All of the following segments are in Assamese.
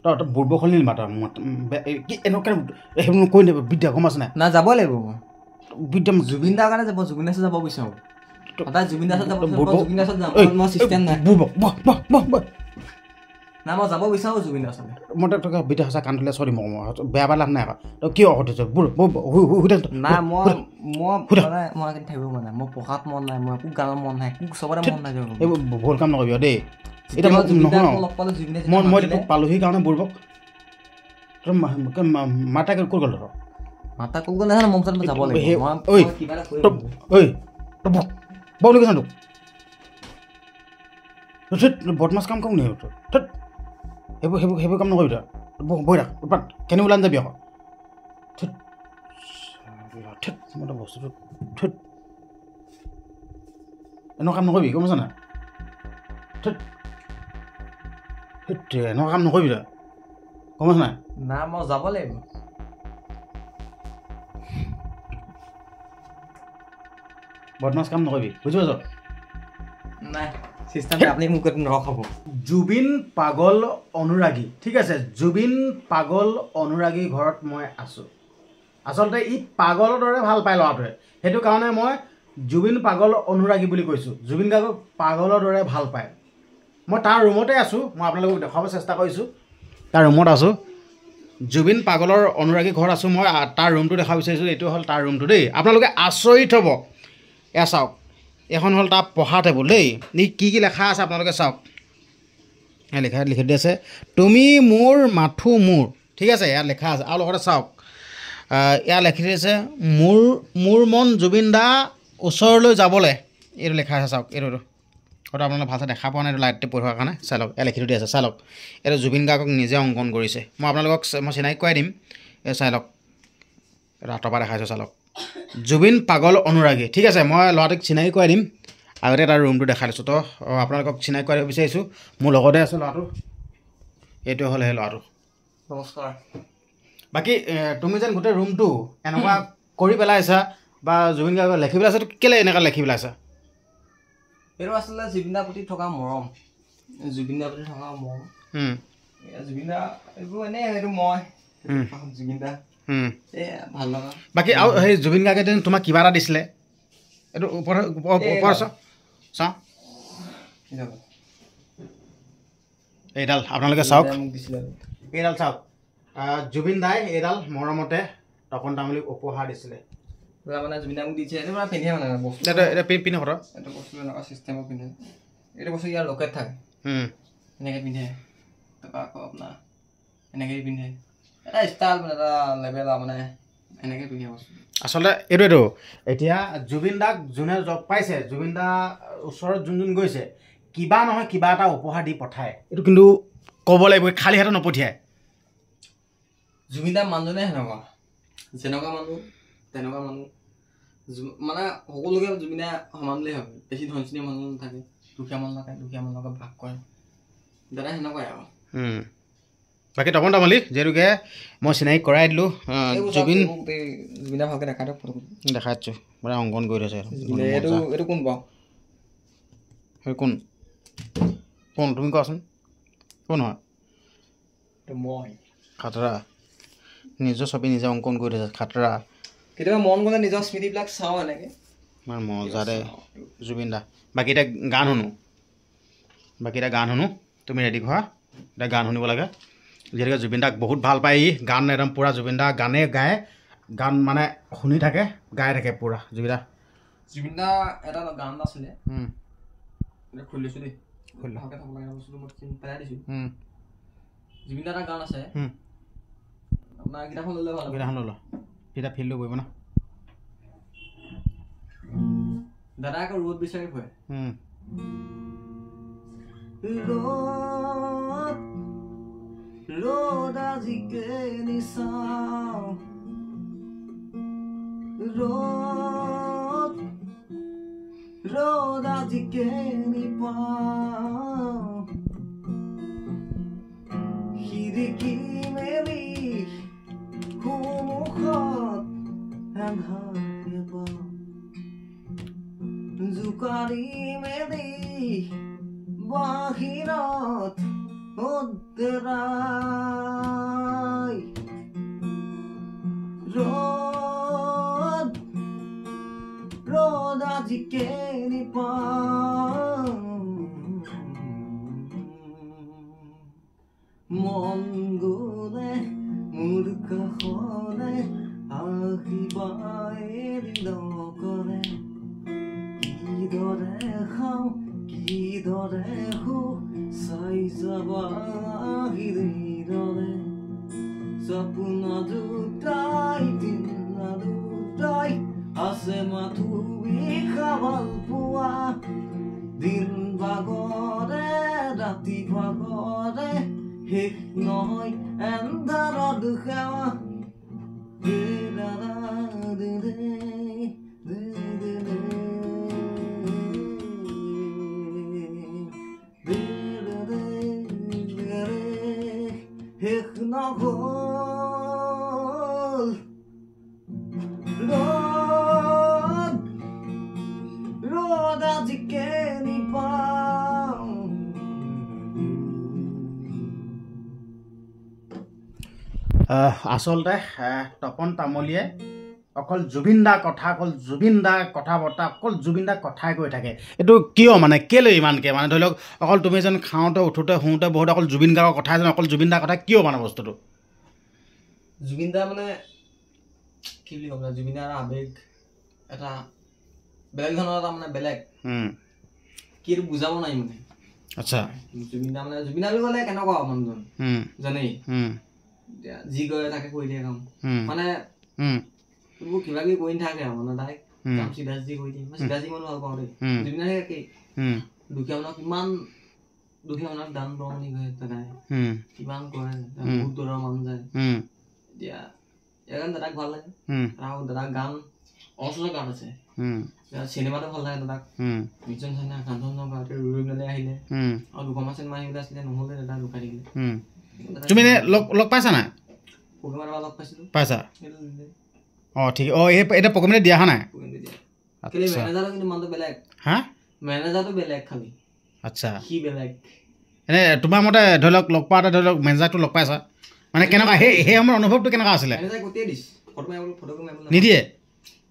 তই বুৰ্ব খলি মাতা কি এনেকুৱা সেইবোৰ কৈ নেব বিদ্যা গম আছে নাই না যাব লাগিব বিদ্যা জুবিন দাৰ কাৰণে যাব জুবিন দাস যাব বিচাৰোঁ সদায় জুবিন দাসত যাব জুবিন দাসত যাম মই চিষ্টেম নাই না মই যাব বিচাৰোঁ জুবিন দাসলৈ মই তোক বিদ্যা সঁচা কাণ ধুলে চৰি মই বেয়া পাই লাভ নাই তই কিয় সুধিছ নাই মই থাকিব মন নাই মই পঢ়াত মন নাই মই একো গানত মন নাই একো চবতে মন নাই এইবোৰ ভুল কাম নকৰিবি দেই এতিয়া মই তোক পালোহি কাৰণে বুৰ্বক তোৰ মাতা ক'ত গ'ল তোৰ মাতা ক'ত গ'ল নাজানো মই যাব লাগিব বৌলি কৈছা তোক বদমাছ কাম কৰো নি তোৰ সেইবোৰ কাম নকৰিবি তই বৈ ৰাখ উৎপাত কেনে ওলাই যাবি আকৌ মই বস্তুটো এনেকুৱা কাম নকৰিবি গম পাইছা নাই এনেকুৱা কাম নকৰিবি তই গম পাইছা নাই না মই যাব লাগিব বদমাছ কাম নকৰিবি বুজি পাইছ নাই আপুনি মোক নৰখাব জুবিন পাগল অনুৰাগী ঠিক আছে জুবিন পাগল অনুৰাগী ঘৰত মই আছোঁ আচলতে ই পাগলৰ দৰে ভাল পায় ল'ৰাটোৱে সেইটো কাৰণে মই জুবিন পাগল অনুৰাগী বুলি কৈছোঁ জুবিন গাৰ্গক পাগলৰ দৰে ভাল পায় মই তাৰ ৰুমতে আছোঁ মই আপোনালোকক দেখুৱাব চেষ্টা কৰিছোঁ তাৰ ৰুমত আছোঁ জুবিন পাগলৰ অনুৰাগী ঘৰত আছোঁ মই তাৰ ৰুমটো দেখাব বিচাৰিছোঁ এইটো হ'ল তাৰ ৰুমটো দেই আপোনালোকে আচৰিত হ'ব এয়া চাওক এখন হ'ল তাৰ পঢ়া টেবুল দেই ই কি লেখা আছে আপোনালোকে চাওক লিখি দি আছে তুমি মোৰ মাথো মোৰ ঠিক আছে ইয়াত লেখা আছে আৰু লগতে চাওক ইয়াত লিখি দিছে মোৰ মন জুবিন দা ওচৰলৈ যাবলৈ এইটো লেখা আছে চাওক এইটো হয়তো আপোনালোকে ভালকৈ দেখা পোৱা নাই এইটো লাইটটো পঢ়োৱাৰ কাৰণে চাই লওক ইয়াত লিখি দি আছে চাই লওক এইটো জুবিন গাৰ্গক নিজে অংকন কৰিছে মই আপোনালোকক মই চিনাকি কৰাই দিম এই চাই লওক এইটো আঁতৰ পৰা দেখাইছোঁ চাই লওক জুবিন পাগল অনুৰাগী ঠিক আছে মই ল'ৰাটোক চিনাকি কৰাই দিম আগতে তাৰ ৰুমটো দেখাই দিছোঁ তো আপোনালোকক চিনাকি কৰাই দিব বিচাৰিছোঁ মোৰ লগতে আছে ল'ৰাটো এইটো হ'ল সেই ল'ৰাটো নমস্কাৰ বাকী তুমি যেন গোটেই ৰুমটো এনেকুৱা কৰি পেলাইছা বা জুবিন গাৰ্গক লিখি পেলাইছা কেলৈ এনেকুৱা লিখি পেলাইছা এইটো আচলতে জুবিন দাৰ প্ৰতি থকা মৰম জুবিন দাৰ প্ৰতি থকা মৰম জুবিন দা এইবোৰ এনেই এইটো মই জুবিন দা ভাল লগা বাকী আৰু সেই জুবিন গাৰ্গে তোমাক কিবা এটা দিছিলে এইটো ওপৰ চাওঁ এইডাল আপোনালোকে চাওক এইডাল চাওক জুবিন দাই এইডাল মৰমতে তপন তামুলীক উপহাৰ দিছিলে মানে জুবিন দা মোক দিছে এইটো মানে পিন্ধে মানে বস্তু পিন্ধে ফটো এইটো বস্তু এনেকুৱা চিষ্টেমত পিন্ধে এইটো বস্তু ইয়াৰ লকেট থাকে এনেকৈ পিন্ধে তাৰপৰা আকৌ আপোনাৰ এনেকৈ পিন্ধে এটা ষ্টাইল মানে এটা লেভেল মানে এনেকৈ পিন্ধে বস্তু আচলতে এইটোৱেতো এতিয়া জুবিন দাক যোনে জব পাইছে জুবিন দা ওচৰত যোন গৈছে কিবা নহয় কিবা এটা উপহাৰ দি পঠায় এইটো কিন্তু ক'ব লাগিব খালী হাতে নপঠিয়ায় জুবিন দাৰ মানুহজনে সেনেকুৱা যেনেকুৱা মানুহ তেনেকুৱা মানুহ মানে সকলোকে জুবিন দাই সমান বুলিয়ে ভাবে বেছি ধনচিনীয়া মানুহ নাথাকে দুখীয়া মানুহ নাথাকে দুখীয়া মানুহৰ লগত ভাগ কৰে দাদা সেনেকুৱাই আৰু বাকী তপন তামুলী যিহেতুকে মই চিনাকি কৰাই দিলোঁ জুবিন জুবিন দা ভালকৈ দেখাই দিয়ক ফটো দেখাই দিছোঁ মানে অংকন কৰি থৈছে এইটো কোন বাৰু সেই কোন তুমি কোৱাচোন কোন হয় মই খাতৰা নিজৰ ছবি নিজে অংকন কৰি থৈছে খাতৰা কেতিয়াবা মন গ'লে নিজৰ স্মৃতিবিলাক চাওঁ এনেকৈ ইমান মজা দে জুবিন দা বাকী এতিয়া গান শুনো তুমি ৰেডি হোৱা এতিয়া গান শুনিব লাগে যিহেতুকে জুবিন দাক বহুত ভাল পায় ই গান একদম পূৰা জুবিন দা গানে গায় গান মানে শুনি থাকে গাই থাকে পূৰা জুবিন দা এটা গান আছিলে খুলিছোঁ দেই ভালকৈ থ'ব লাগে বস্তুটো মই পেলাই দিছোঁ জুবিন দা এটা গান আছে আপোনাৰ গীটাৰখন ল'লে ভাল গীটাৰখন ল'ল তেতিয়া ফিল্ডটো কৰিব না দাদা আকৌ ৰ'দ বিচাৰি ফুৰে ৰ'দ আজিকে নিচাওঁ ৰ'দ আজিকে নিপাওঁ খিৰিকী মেলি সন্মুখত এন্ধাৰ পাওঁ জোকাৰি মেলি বাহিৰত অদ্দেৰা জিকেনি পাওঁ মন গ'লে মোৰ কাষলে আহিবা এৰি নকৰে কিদৰে খাওঁ কিদৰে শু চাই যাবা হৃদয়ৰে সপোন দুটাই দিনা দুটাই আছে মাথো বিষাবাল পোৱা দিন ভাগৰে ৰাতি ভাগৰে শেষ নহয় এন্ধাৰত সেৱা শেষ নহ'ল ৰ'দ আজি কেনি পাওঁ আচলতে তপন তামলীয়ে অকল জুবিন দাৰ কথা অকল জুবিন দাৰ কথা বৰ্তা অকল জুবিন দাৰ কথাই কৈ থাকে এইটো কিয় মানে কেলৈ ইমানকৈ মানে ধৰি লওক অকল তুমি যেন খাওঁতে উঠোঁতে শুওঁতে বহুত অকল জুবিন গাৰ্গৰ কথা যেন অকল জুবিন দাৰ কথা কিয় মানে বস্তুটো জুবিন দা মানে কি বুলি ক'ম জুবিন দাৰ আৱেগ এটা বেলেগ ধৰণৰ এটা মানে বেলেগ কি এইটো বুজাব নোৱাৰি মানে আচ্ছা জুবিন দা মানে জুবিন দা বুলি ক'লে কেনেকুৱা মানুহজন জানেই যি কৰে তাকে কৰি দিয়ে কাম মানে এইবোৰ কিবা কিবি কৰি নাথাকে আৰু মানে তাইক কাম চিধা চিধি কৰি দিয়ে মই চিধা চিধি মানুহ ভাল পাওঁ দেই জুবিন দাই একেই দুখীয়া মানুহক কিমান দুখীয়া মানুহক দান বৰঙণি কৰে দাদাই কিমান কৰে বহুত দূৰৰ মানুহ যায় এতিয়া ইয়াৰ কাৰণে দাদাক ভাল লাগে আৰু দাদাক গান অচলৰ গান আছে চিনেমাটো ভাল লাগে দাদাক মিছন চাইনা গান চান ৰুই মেলি আহিলে আৰু দুখমা চিনেমা আহিবলৈ আছিলে নহ'লে দাদা লুকাই থাকিলে তুমি লগ পাইছা নাই পকেমাৰ লগ পাইছিলো পাইছা অঁ ঠিক অঁ এই এতিয়া পকেমিনে দিয়া অহা নাই খালি মেনেজাৰটো কিন্তু মানুহটো বেলেগ হা মেনেজাৰটো বেলেগ খালি আচ্ছা সি বেলেগ এনে তোমাৰ মতে ধৰি লওক লগ পাওঁতে ধৰি লওক মেনেজাৰটো লগ পাইছা মানে কেনেকুৱা সেই সময়ৰ অনুভৱটো কেনেকুৱা আছিলে মেনেজাৰ গোটেই দিছ ফটো মাৰিবলৈ নিদিয়ে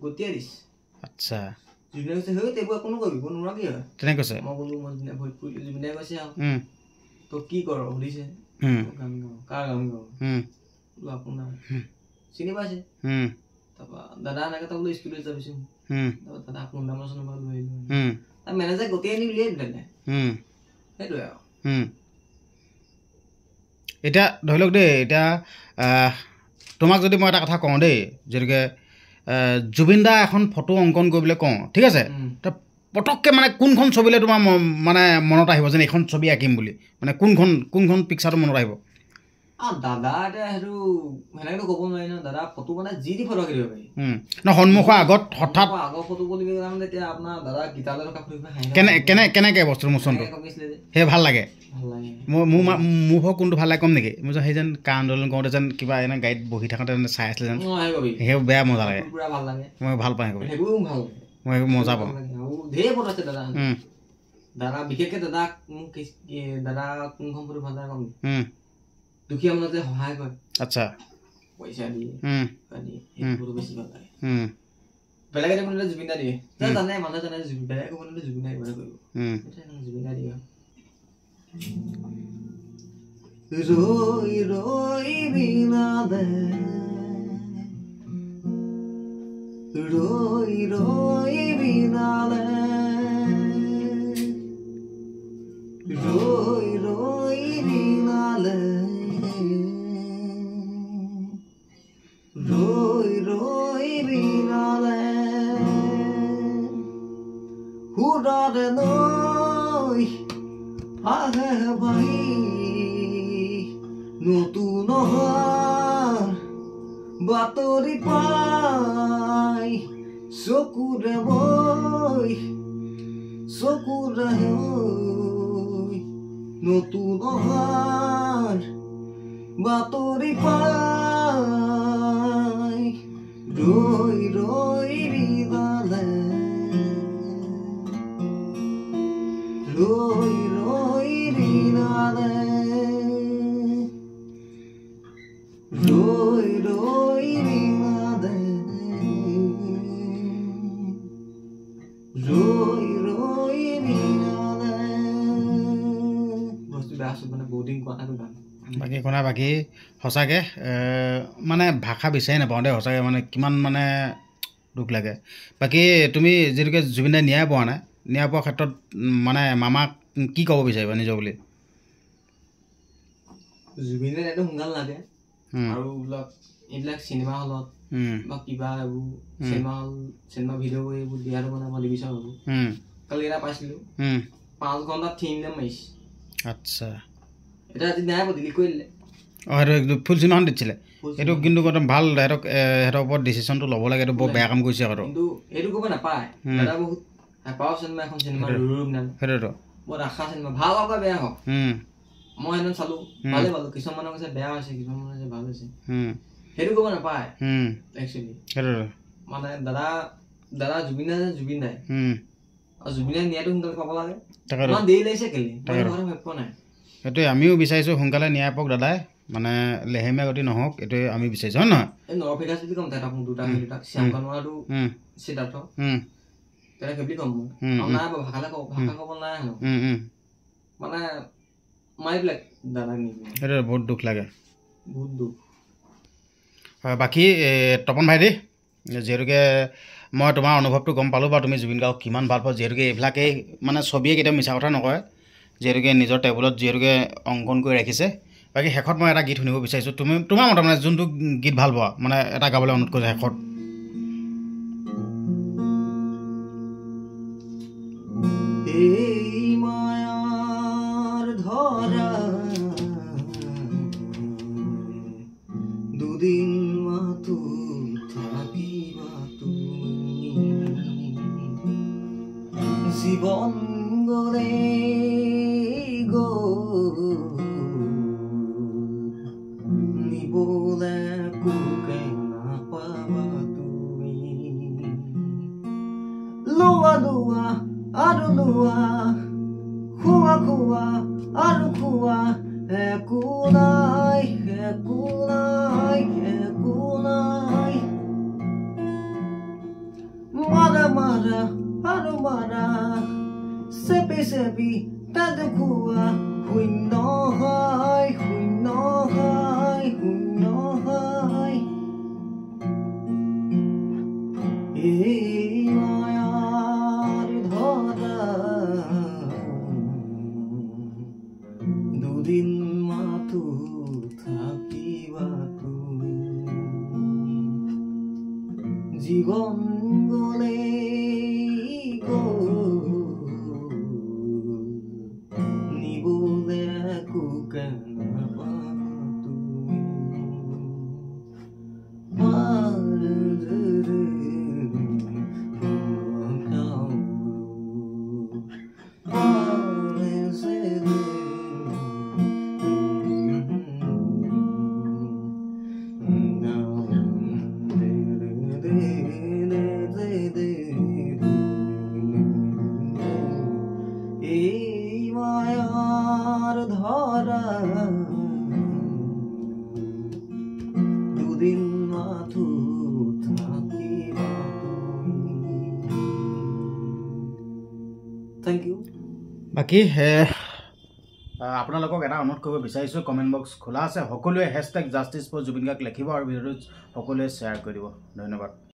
গোটেই দিছ আচ্ছা জুবিনে কৈছে সেই এইবোৰ কোনো কৰিব নোৱাৰা কি হয় তেনে কৈছে মই ক'লো মই ভোজপুৰি জুবিনে কৈছে আৰু তই কি কৰ সুধিছে গান গাওঁ কাৰ গান গাওঁ বোলো আপোনাৰ চিনি পাইছে তাৰপৰা দাদা এনেকৈ তই বোলো ষ্টুডিঅ'ত যাবিচোন তাৰপৰা দাদা ফোন নম্বৰ চোন নম্বৰ লৈ আহিলোঁ তাৰ মেনেজাৰ গোটেই আনি উলিয়াই দিলে সেইটোৱে আৰু এতিয়া ধৰি লওক দেই এতিয়া তোমাক যদি মই এটা কথা কওঁ দেই যিহেতুকে জুবিন দা এখন ফটো অংকন কৰিবলৈ কওঁ ঠিক আছে পটককৈ মানে কোনখন ছবিলৈ তোমাৰ মানে মনত আহিব যেন এইখন ছবি আঁকিম বুলি মানে কোনখন পিকচাৰটো মনত আহিব দাদা এতিয়া সেইটো সেনেকেতো ক'ব নোৱাৰি ন দাদা ফটো মানে যি দি ফটো আঁকি দিব পাৰি সন্মুখৰ আগত হঠাৎ আগৰ ফটো বুলি ক'লে তেতিয়া আপোনাৰ দাদা গীটাৰলৈ থকা ফটো কেনেকৈ বস্তুৰ মোচনটো সেই ভাল লাগে মোৰ হওক কোনটো ভাল লাগে কম নেকি মোৰ সেই যেন কা আন্দোলন কৰোঁতে যেন কিবা এনে গাড়ীত বহি থাকোঁতে যেন চাই আছিলে যেন সেই বেয়া মজা লাগে মই ভাল পাওঁ মই মজা পাওঁ ধেৰ ফটো আছে দাদা দাদা বিশেষকৈ দাদাক মোক দাদা কোনখন ফটো ভাল লাগে কম দুখীয়া মানুহ যে সহায় কৰে আচ্ছা পইচা দিয়ে সেইবোৰ বেছি ভাল লাগে বেলেগে বনালে জুবিন দা দিয়ে জানে মানুহে জানে বেলেগে বনালে জুবিন দা এইবাৰে কৰিব জুবিন দা দিয়ে ৰৈ ৰৈ বিনালে ৰৈ ৰৈ বিনালে ৰৈ ৰৈ বিনালে ৰৈ ৰৈ বিনালে সুৰতে নৈ আহে ভাই নতুন বাতৰি পাই চকুৰে বৈ চকুৰে নতুন বাতৰি পাই ৰৈ ৰৈ বিনালে ৰৈ ৰৈ বিনালে ৰৈ ৰৈ বিনালে একো নাই বাকী সঁচাকৈ মানে ভাষা বিচাৰি নাপাওঁ দেই সঁচাকৈ মানে কিমান মানে দুখ লাগে বাকী তুমি যিহেতুকে জুবিন দাই ন্যায় পোৱা নাই ন্যায় পোৱাৰ ক্ষেত্ৰত মানে মামাক কি ক'ব বিচাৰিবা নিজৰ বুলি জুবিনে এইটো সোনকালে লাগে আৰু এইবিলাক চিনেমা হলত বা কিবা এইবোৰ চিনেমা ভিডিঅ' এইবোৰ দিয়াটো মানে মই নিবিচাৰোঁ কালি এটা পাইছিলোঁ 5 ঘণ্টা থিম নাম মাৰিছে আচ্ছা এটা আজি নাই ডিলিট কৰি দিলে অঁ সেইটো ফুল চিনেমাখন দিছিলে এইটো কিন্তু ভাল সিহঁতৰ ওপৰত ডিচিশ্যনটো ল'ব লাগে এইটো বৰ বেয়া কাম কৰিছে আকৌ কিন্তু এইটো ক'ব নাপায় দাদা বহুত হেঁপাহ চিনেমা এখন চিনেমা সেইটোতো বৰ আশা চিনেমা ভাল হওক বা বেয়া হওক মই সেইদিনা চালোঁ ভালেই পালোঁ কিছুমানে কৈছে বেয়া হৈছে কিছুমান কৈছে ভাল হৈছে সেইটো ক'ব নাপায় একচুৱেলি মানে দাদা জুবিন দাই আৰু জুবিনে ন্যায়টো সোনকালে পাব লাগে ইমান দেৰি লাগিছে কেলে ভাবিব নাই সেইটোৱে আমিও বিচাৰিছোঁ সোনকালে ন্যায় পাওক দাদাই মানে লেহেমীয়া গতি নহওক এইটোৱে আমি বিচাৰিছোঁ হয় নহয় এই নৰফিকাছ বুলি ক'ম তাত দুটা শ্যাম কানুৱাটো সিদ্ধাৰ্থ তেনেকৈ বুলি ক'ম মই নাই ভাষা ক'ব নাই হেনো মানে মাৰিবিলাক দাদাক সেইটো বহুত দুখ লাগে বহুত দুখ হয় বাকী তপন ভাইটি যিহেতুকে মই তোমাৰ অনুভৱটো গম পালোঁ বাৰু তুমি জুবিন গাৰ্গক কিমান ভাল পোৱা যিহেতুকে এইবিলাকেই মানে ছবিয়ে কেতিয়াও মিছা কথা নকয় যিহেতুকে নিজৰ টেবুলত যিহেতুকে অংকন কৰি ৰাখিছে বাকী শেষত মই এটা গীত শুনিব বিচাৰিছোঁ তুমি তোমাৰ মতে মানে যোনটো গীত ভাল পোৱা মানে এটা গাবলৈ অনুৰোধ কৰিছে শেষত এই মায়াৰ ধৰা দুদিন মাতো থাকিবা তুমি জীৱন গলে নিবলে কোকে নাপাবা তুমি লোৱা লোৱা আৰু লোৱা খোৱা খোৱা আৰু খোৱা একো নাই একো নাই একো নাই মাৰা মাৰা আৰু মাৰা চেপি চেপি তাত খোৱা শূন্য হয় শূন্য হয় শূন্য হয় এই মায়াৰ ধৰা দুদিন মাতো থাকিবা তুমি জীৱন গলে নিবলে কোকে নাপাবা তুমি এই মায়াৰ ধৰা দুদিন মাথো থাকিবা তুমি থেংক ইউ বাকী আপোনালোকক এটা অনুৰোধ কৰিব বিচাৰিছোঁ কমেণ্ট বক্স খোলা আছে সকলোৱে #জাষ্টিছ ফৰ জুবিন গাৰ্গ লিখিব আৰু ভিডিঅ'টো সকলোৱে শ্বেয়াৰ কৰি দিব ধন্যবাদ